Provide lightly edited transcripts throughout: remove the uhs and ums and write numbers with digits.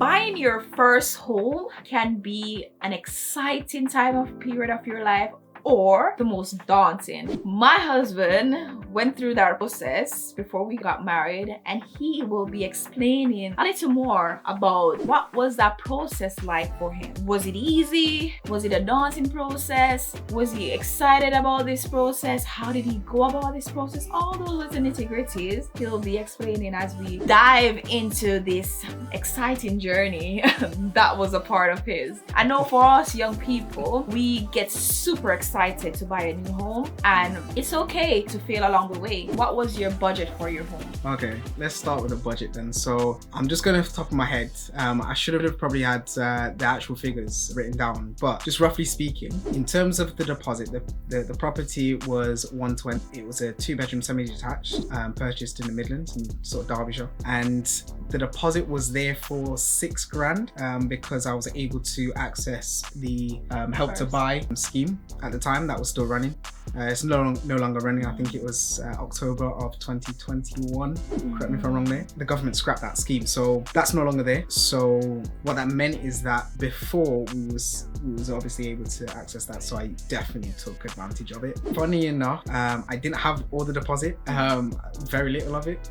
Buying your first home can be an exciting time of period of your life or the most daunting. My husband went through that process before we got married, and he will be explaining a little more about what was that process like for him. Was it easy? Was it a daunting process? Was he excited about this process? How did he go about this process? All those little nitty-gritties he'll be explaining as we dive into this exciting journey that was a part of his. I know for us young people, we get super excited to buy a new home, and it's okay to fail along the way. What was your budget for your home? Okay, let's start with the budget then. So I'm just going off the top of my head. I should have probably had the actual figures written down, but just roughly speaking, in terms of the deposit, the property was 120. It was a 2-bedroom semi-detached, purchased in the Midlands in sort of Derbyshire, and the deposit was there for £6,000 because I was able to access the Help to Buy scheme at the time that was still running. It's no longer running. I think it was October of 2021. Correct me if I'm wrong there. The government scrapped that scheme, so that's no longer there. So what that meant is that before we was obviously able to access that, so I definitely took advantage of it. Funny enough, I didn't have all the deposit, very little of it,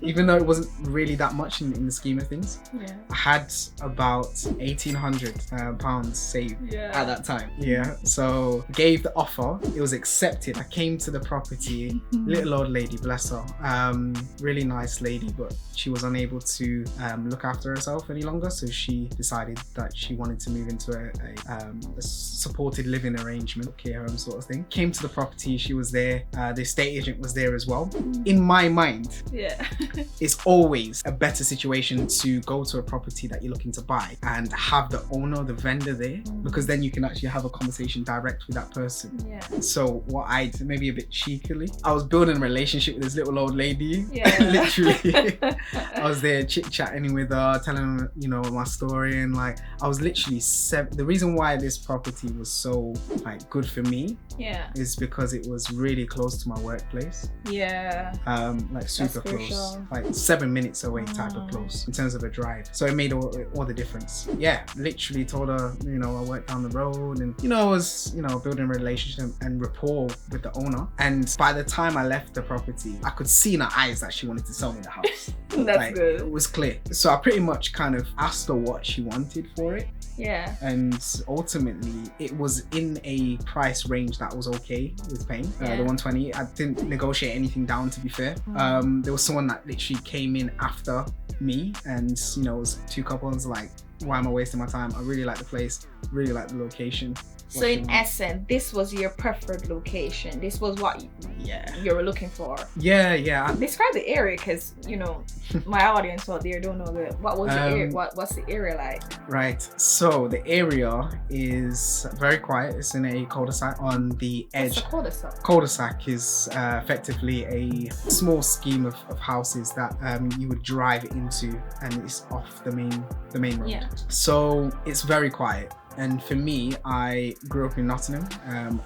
even though it wasn't really that much in the scheme of things. Yeah. I had about £1,800 saved at that time. Yeah, so gave the offer. It was accepted. I came to the property. Little old lady, bless her, really nice lady, but she was unable to look after herself any longer, so she decided that she wanted to move into a supported living arrangement, care home sort of thing. Came to the property, she was there, the estate agent was there as well. In my mind, it's always a better situation to go to a property that you're looking to buy and have the owner, the vendor there, because then you can actually have a conversation direct with that person. So what I did, maybe a bit cheekily, I was building a relationship with this little old lady. Literally. I was there chit-chatting with her, telling her, you know, my story, and like I was literally the reason why this property was so like good for me is because it was really close to my workplace. Like super close, like 7 minutes away type of close in terms of a drive, so it made all the difference. Literally told her, you know, I worked down the road, and you know, I was, you know, building a relationship and rapport with the owner, and by the time I left the property, I could see in her eyes that she wanted to sell me the house. That's like, good. It was clear. So I pretty much kind of asked her what she wanted for it. And ultimately it was in a price range that was okay with paying the 120. I didn't negotiate anything down, to be fair. There was someone that literally came in after me, and you know, it was 2 couples. Like, why am I wasting my time? I really like the place, really like the location. So in essence, this was your preferred location. This was what you were looking for. Describe the area, because you know, my audience out there don't know what was your area. What's the area like? Right. So the area is very quiet. It's in a cul-de-sac on the edge. What's a cul-de-sac? Cul-de-sac is effectively a small scheme of houses that you would drive into, and it's off the main road. So it's very quiet. And for me, I grew up in Nottingham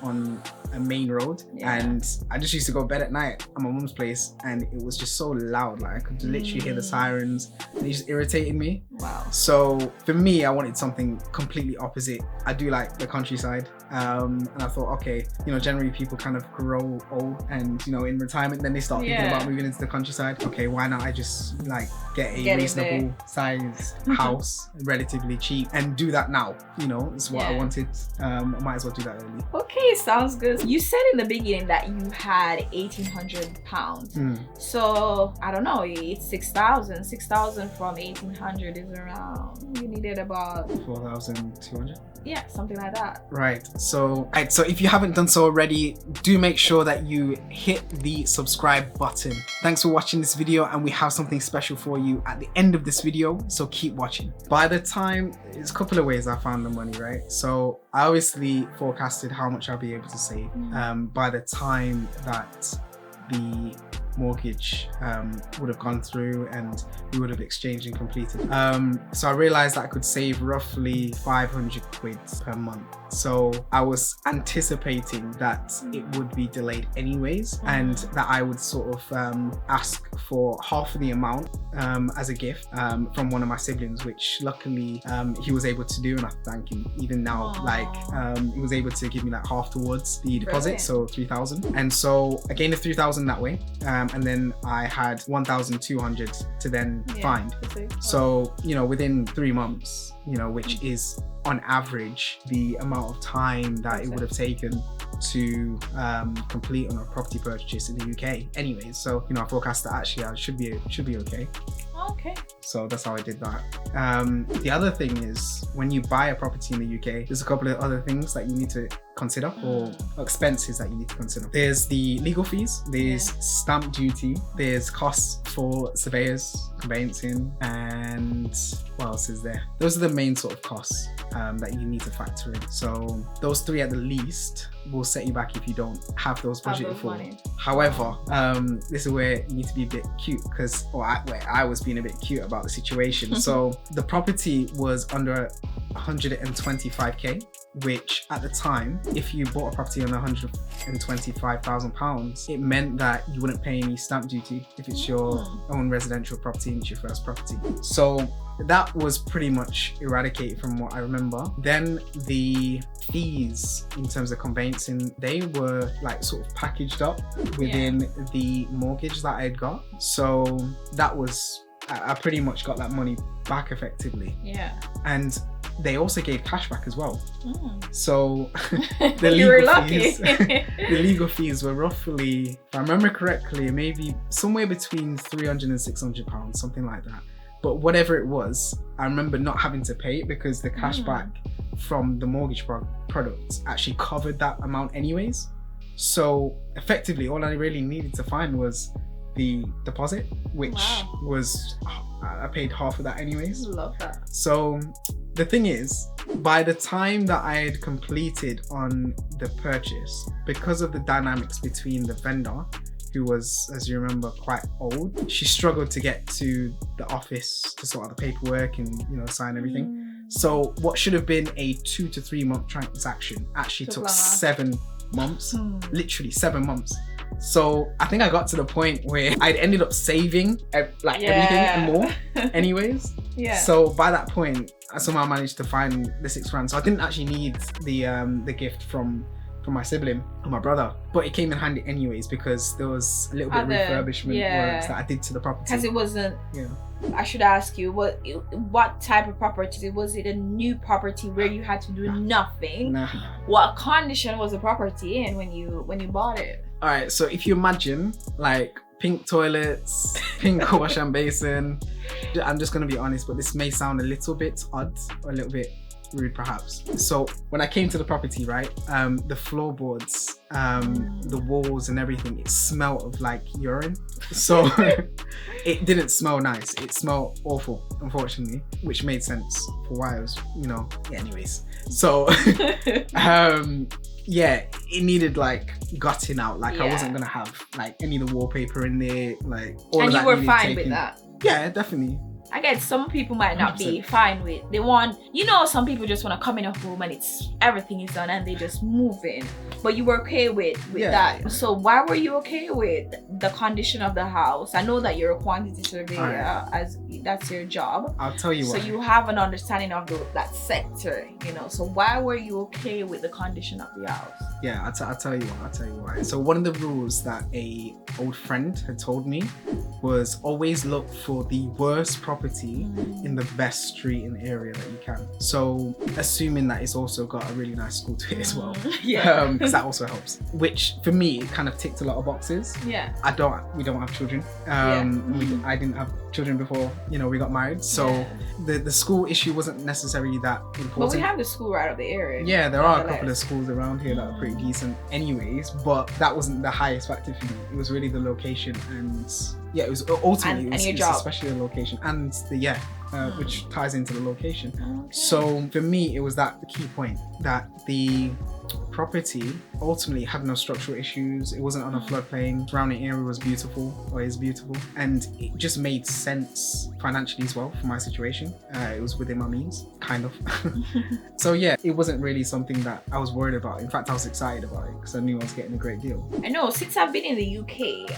on a main road, and I just used to go to bed at night at my mum's place, and it was just so loud. Like I could literally hear the sirens, and it just irritated me. So for me, I wanted something completely opposite. I do like the countryside, and I thought, okay, you know, generally people kind of grow old and, you know, in retirement, then they start thinking about moving into the countryside. Okay, why not I just like get a reasonable size house, relatively cheap, and do that now, you know. It's what I wanted. I might as well do that early. Okay, sounds good. You said in the beginning that you had £1,800. So I don't know, it's 6,000. 6,000 from 1,800 is around, you needed about 4,200. Yeah, something like that. Right. So if you haven't done so already, do make sure that you hit the subscribe button. Thanks for watching this video, and we have something special for you at the end of this video, so keep watching. By the time, it's a couple of ways I found the money, right? So I obviously forecasted how much I'll be able to save by the time that the mortgage would have gone through and we would have exchanged and completed. So I realized that I could save roughly 500 quid per month. So I was anticipating that it would be delayed anyways, and that I would sort of ask for half of the amount as a gift from one of my siblings, which luckily he was able to do, and I thank him even now. He was able to give me like half towards the deposit, so 3,000. And so I gained the 3,000 that way, and then I had 1,200 to then find. So, you know, within 3 months, you know, which is on average the amount of time that it would have taken to complete on a property purchase in the UK anyways. So, you know, I forecast that actually I should be okay. Okay. So that's how I did that. The other thing is, when you buy a property in the UK, there's a couple of other things that you need to consider, or expenses that you need to consider. There's the legal fees, there's stamp duty, there's costs for surveyors, conveyancing, and what else is there? Those are the main sort of costs that you need to factor in. So those three at the least will set you back if you don't have those budgeted for. However, this is where you need to be a bit cute, because I was being a bit cute about the situation. So the property was under 125k, which at the time, if you bought a property on £125,000, it meant that you wouldn't pay any stamp duty if it's your own residential property and it's your first property. So that was pretty much eradicated from what I remember. Then the fees in terms of conveyancing, they were like sort of packaged up within the mortgage that I had got. So that was, I pretty much got that money back effectively. Yeah. And they also gave cash back as well. So the legal fees were roughly, if I remember correctly, maybe somewhere between £300 and £600, something like that. But whatever it was, I remember not having to pay it because the cash back from the mortgage product actually covered that amount anyways. So effectively, all I really needed to find was the deposit, which was, I paid half of that anyways. Love that. So the thing is, by the time that I had completed on the purchase, because of the dynamics between the vendor, who was, as you remember, quite old, she struggled to get to the office to sort out the paperwork and, you know, sign everything. So what should have been a 2 to 3 month transaction actually took 7 months, literally 7 months. So I think I got to the point where I'd ended up saving like everything and more anyways. So by that point, I somehow managed to find the £6,000. So I didn't actually need the gift from my sibling or my brother, but it came in handy anyways because there was a little bit of refurbishment works that I did to the property. Because it wasn't, I should ask you, what type of property? Was it a new property where you had to do nothing? What condition was the property in when you bought it? All right, so if you imagine like pink toilets, pink wash and basin, I'm just gonna be honest, but this may sound a little bit odd or a little bit rude perhaps. So when I came to the property, right, the floorboards, the walls and everything, it smelled of like urine. So it didn't smell nice. It smelled awful, unfortunately, which made sense for why I was, you know, anyways. So yeah, it needed like gutting out. Like I wasn't gonna have like any of the wallpaper in there, like all of that. And you were fine with that? Yeah, definitely. I guess some people might not be fine with, they want, you know, some people just want to come in a home and everything is done and they just move in. But you were okay with that. So why were you okay with the condition of the house? I know that you're a quantity surveyor, as that's your job. I'll tell you why. So you have an understanding of that sector, you know. So why were you okay with the condition of the house? Yeah, I'll tell you why. So one of the rules that a old friend had told me was always look for the worst property in the best street in the area that you can. So assuming that it's also got a really nice school to it as well, because that also helps. Which for me, it kind of ticked a lot of boxes. Yeah. We don't have children. I didn't have children before, you know, we got married. So the school issue wasn't necessarily that important. But we have the school right up the area. Yeah, there are a couple of schools around here that are pretty decent anyways, but that wasn't the highest factor for me. It was really the location and it was ultimately it was especially the location and the which ties into the location. So for me, it was that the key point that the property ultimately had no structural issues. It wasn't on a floodplain. Surrounding area was beautiful, or is beautiful, and it just made sense financially as well for my situation. It was within my means, kind of. So yeah, it wasn't really something that I was worried about. In fact, I was excited about it because I knew I was getting a great deal. I know, since I've been in the UK,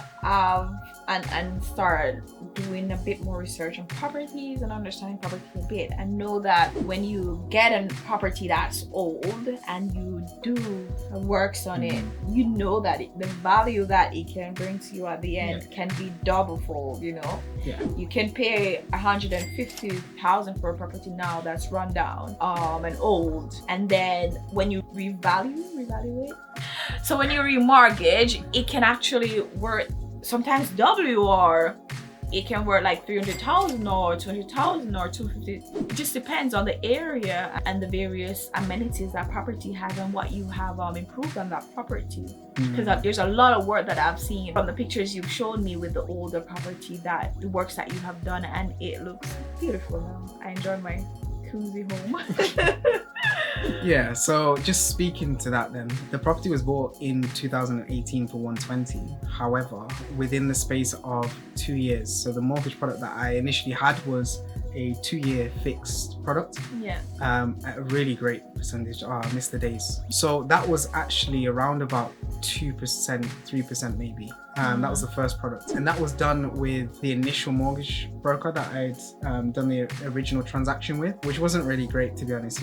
and started doing a bit more research on properties and understanding property a bit, and know that when you get a property that's old and you do works on it, you know that the value that it can bring to you at the end can be double fold, you know. You can pay 150,000 for a property now that's run down and old, and then when you revalue it, so when you remortgage, it can actually worth sometimes double, or it can worth like 300,000 or 200,000 or 250. It just depends on the area and the various amenities that property has and what you have improved on that property. Because there's a lot of work that I've seen from the pictures you've shown me with the older property, that the works that you have done, and it looks beautiful now. I enjoy my cozy home. Yeah, so just speaking to that then, the property was bought in 2018 for 120. However, within the space of 2 years, so the mortgage product that I initially had was a 2-year fixed product at a really great percentage. I missed the days. So that was actually around about 2%, 3% maybe. That was the first product, and that was done with the initial mortgage broker that I'd done the original transaction with, which wasn't really great, to be honest.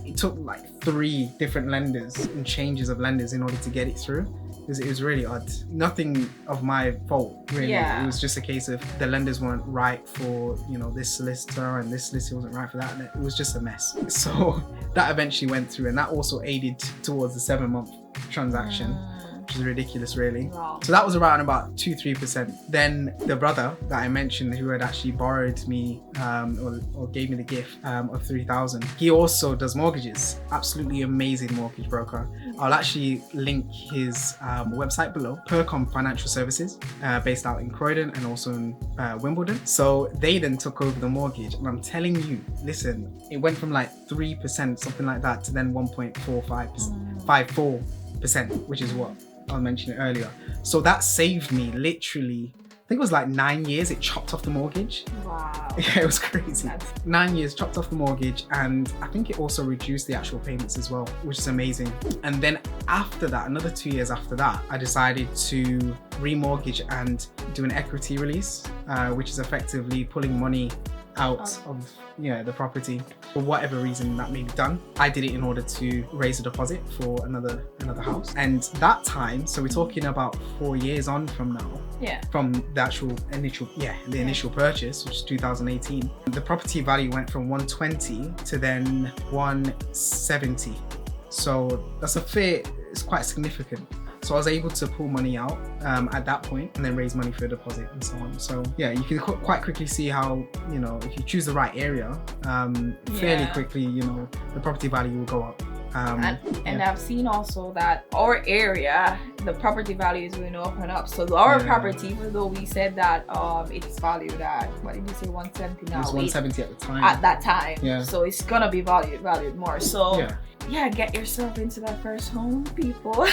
It took like 3 different lenders and changes of lenders in order to get it through. It was really odd. Nothing of my fault, really. It was just a case of the lenders weren't right for, you know, this solicitor, and this solicitor wasn't right for that, and it was just a mess. So that eventually went through, and that also aided towards the 7-month transaction. Which is ridiculous, really. Wow. So that was around about 2-3%. Then the brother that I mentioned, who had actually borrowed me or gave me the gift of 3,000, he also does mortgages. Absolutely amazing mortgage broker. I'll actually link his website below. Percom Financial Services, based out in Croydon and also in Wimbledon. So they then took over the mortgage, and I'm telling you, listen, it went from like 3%, something like that, to then 1.54%, which is what I was mentioning earlier. So that saved me literally, I think it was like 9 years. It chopped off the mortgage. Wow. Yeah, it was crazy. 9 years chopped off the mortgage, and I think it also reduced the actual payments as well, which is amazing. And then after that, another 2 years after that, I decided to remortgage and do an equity release, which is effectively pulling money out of the property for whatever reason that may be done. I did it in order to raise a deposit for another house, and that time, so we're talking about 4 years on from now, from the actual initial purchase, which is 2018, the property value went from 120 to then 170. So that's it's quite significant. So I was able to pull money out at that point, and then raise money for a deposit and so on. So yeah, you can quite quickly see how, you know, if you choose the right area, fairly quickly, you know, the property value will go up. And I've seen also that our area, the property value is going up and up. So our property, even though we said that it's valued at, what did you say, 170 now? It was 170 at the time. At that time. Yeah. So it's gonna be valued more. So yeah, get yourself into that first home, people.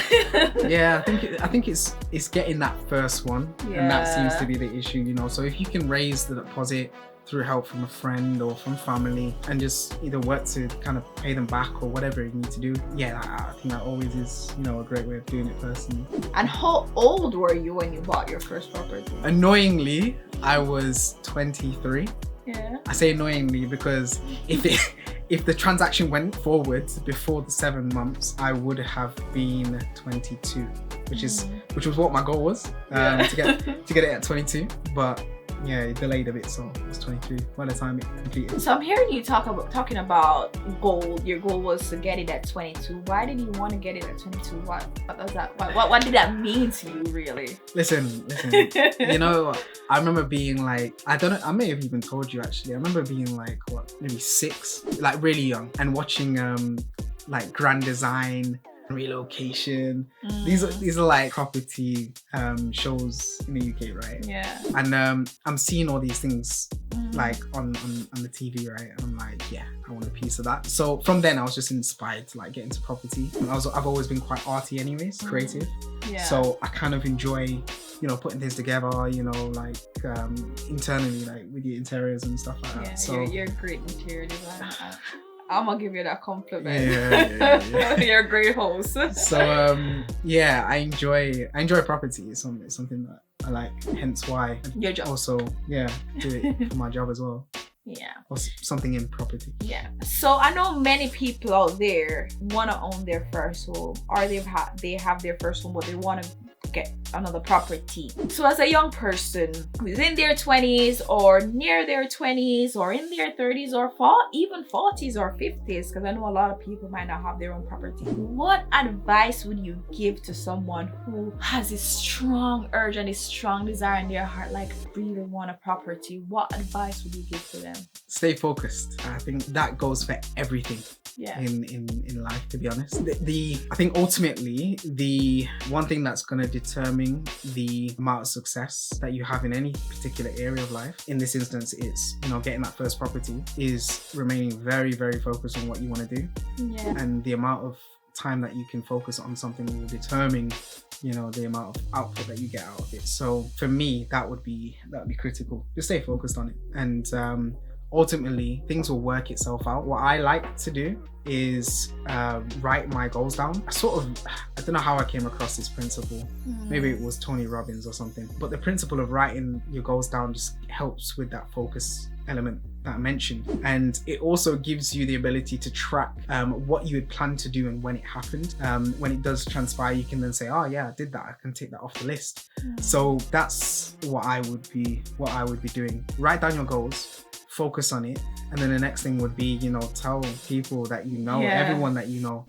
Yeah, I think it's getting that first one, and that seems to be the issue, you know. So if you can raise the deposit through help from a friend or from family, and just either work to kind of pay them back or whatever you need to do, I think that always is, you know, a great way of doing it personally. And how old were you when you bought your first property? Annoyingly, I was 23. I say annoyingly because if the transaction went forward before the 7 months, I would have been 22, which was what my goal was, to get it at 22, but yeah, it delayed a bit, so it was 23 by the time it completed. So I'm hearing you talking about goal. Your goal was to get it at 22. Why did you want to get it at 22? What does that? What did that mean to you, really? Listen. You know, I remember being like, I don't know, I may have even told you actually. I remember being like, maybe 6, like really young, and watching like Grand Design relocation. These are like property shows in the UK, right? Yeah. And I'm seeing all these things like on the TV, right? And I'm like, yeah, I want a piece of that. So from then I was just inspired to like get into property. And I've always been quite arty anyways, creative. Yeah. So I kind of enjoy, you know, putting things together, you know, like internally, like with your interiors and stuff like that. Yeah, So you're a great interior designer. I'm gonna give you that compliment. Yeah. You're a great host. So yeah, I enjoy property. It's something that I like, hence why Your job. also do it for my job as well. Yeah. Or something in property. Yeah. So I know many people out there want to own their first home, or they have their first home, but they want to get another property. So as a young person who's in their 20s or near their 20s or in their 30s or even 40s or 50s, because I know a lot of people might not have their own property, what advice would you give to someone who has this strong urge and this strong desire in their heart, like really want a property? What advice would you give to them? Stay focused. I think that goes for everything. Yeah. In life, to be honest. I think ultimately the one thing that's going to determine the amount of success that you have in any particular area of life, in this instance is, you know, getting that first property, is remaining very, very focused on what you want to do. Yeah. And the amount of time that you can focus on something will determine, you know, the amount of output that you get out of it. So for me, that would be critical. Just stay focused on it, and ultimately things will work itself out. What I like to do is write my goals down. I don't know how I came across this principle. Maybe it was Tony Robbins or something, but the principle of writing your goals down just helps with that focus element that I mentioned, and it also gives you the ability to track what you had planned to do and when it happened. When it does transpire, you can then say, oh yeah, I did that, I can take that off the list. So that's what I would be doing. Write down your goals, focus on it, and then the next thing would be, you know, tell people that you know, everyone that you know,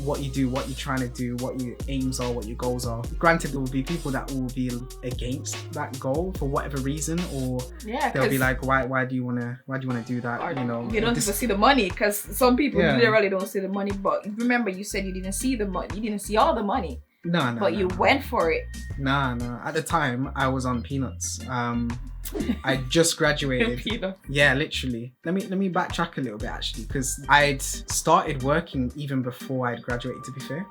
what you do, what you're trying to do, what your aims are, what your goals are. Granted, there will be people that will be against that goal for whatever reason, or they'll be like, why do you want to do that? Or, you know, you don't even see the money, because some people literally don't see the money. But remember, you said you didn't see the money, you didn't see all the money. No, but you went for it. No. At the time, I was on peanuts. I just graduated. Yeah, literally. Let me backtrack a little bit actually, because I'd started working even before I'd graduated, to be fair.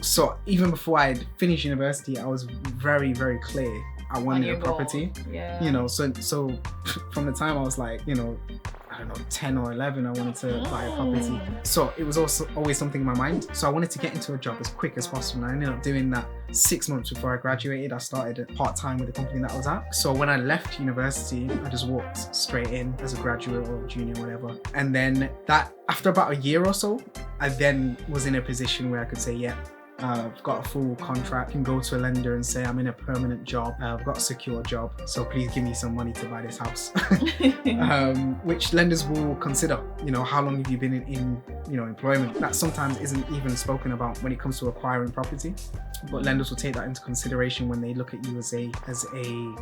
So even before I'd finished university, I was very, very clear I wanted a property. Yeah. You know, so from the time I was like, you know, I don't know, 10 or 11, I wanted to buy a property. So it was also always something in my mind. So I wanted to get into a job as quick as possible. And I ended up doing that 6 months before I graduated. I started part-time with the company that I was at. So when I left university, I just walked straight in as a graduate or a junior, whatever. And then after about a year or so, I then was in a position where I could say, yeah, I've got a full contract, can go to a lender and say I'm in a permanent job, I've got a secure job, so please give me some money to buy this house. Which lenders will consider, you know, how long have you been in you know, employment. That sometimes isn't even spoken about when it comes to acquiring property, but lenders will take that into consideration when they look at you as a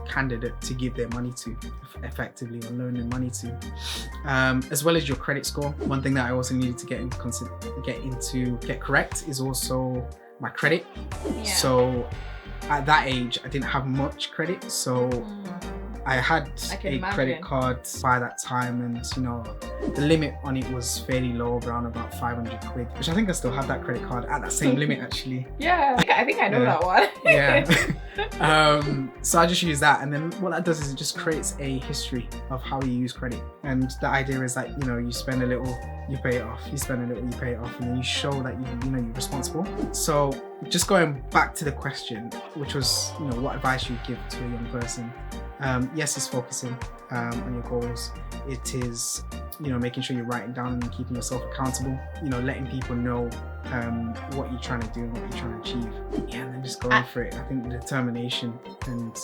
candidate to give their money to, effectively, or loan their money to, as well as your credit score. One thing that I also needed to get correct is also my credit. So at that age, I didn't have much credit, so I had a credit card by that time, and you know, the limit on it was fairly low, around about 500 quid, which I think I still have that credit card at that same limit actually. Yeah, I think I know that one. So I just use that, and then what that does is it just creates a history of how you use credit. And the idea is that, you know, you spend a little, you pay it off, you spend a little, you pay it off, and then you show that you know, you're responsible. So just going back to the question, which was, you know, what advice you would give to a young person. Yes, it's focusing on your goals. It is, you know, making sure you're writing down and keeping yourself accountable, you know, letting people know what you're trying to do and what you're trying to achieve. Yeah, and then just going for it. I think the determination and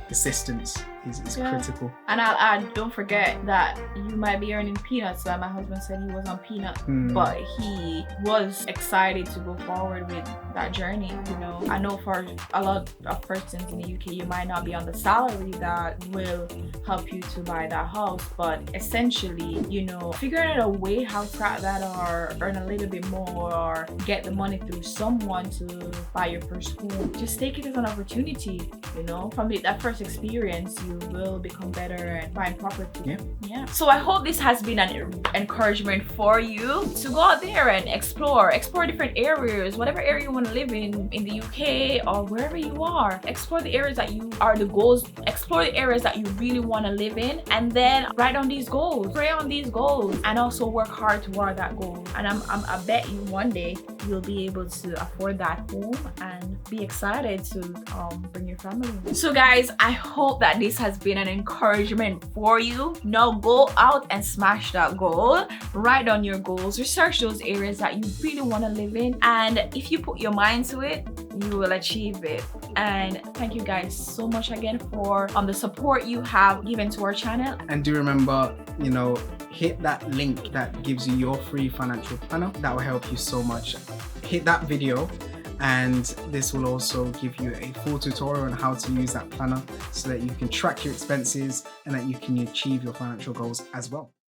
persistence is critical. And I'll add, don't forget that you might be earning peanuts. Like my husband said, he was on peanuts, but he was excited to go forward with that journey. You know, I know for a lot of persons in the UK, you might not be on the salary that will help you to buy that house, but essentially, you know, figuring out a way how to crack that or earn a little bit more or get the money through someone to buy your first home, just take it as an opportunity. You know, from that first experience, you will become better at buying property. Yeah. So I hope this has been an encouragement for you to go out there and explore different areas, whatever area you want to live in the UK or wherever you are. Explore the areas that you are the goals. Explore the areas that you really want to live in, and then write on these goals, pray on these goals, and also work hard toward that goal. And I bet you one day you'll be able to afford that home and be excited to bring your family in. So guys, I hope that this has been an encouragement for you. Now go out and smash that goal. Write down your goals, research those areas that you really want to live in, and if you put your mind to it, you will achieve it. And thank you guys so much again for the support you have given to our channel. And do remember, you know, hit that link that gives you your free financial planner. That will help you so much. Hit that video, and this will also give you a full tutorial on how to use that planner so that you can track your expenses and that you can achieve your financial goals as well.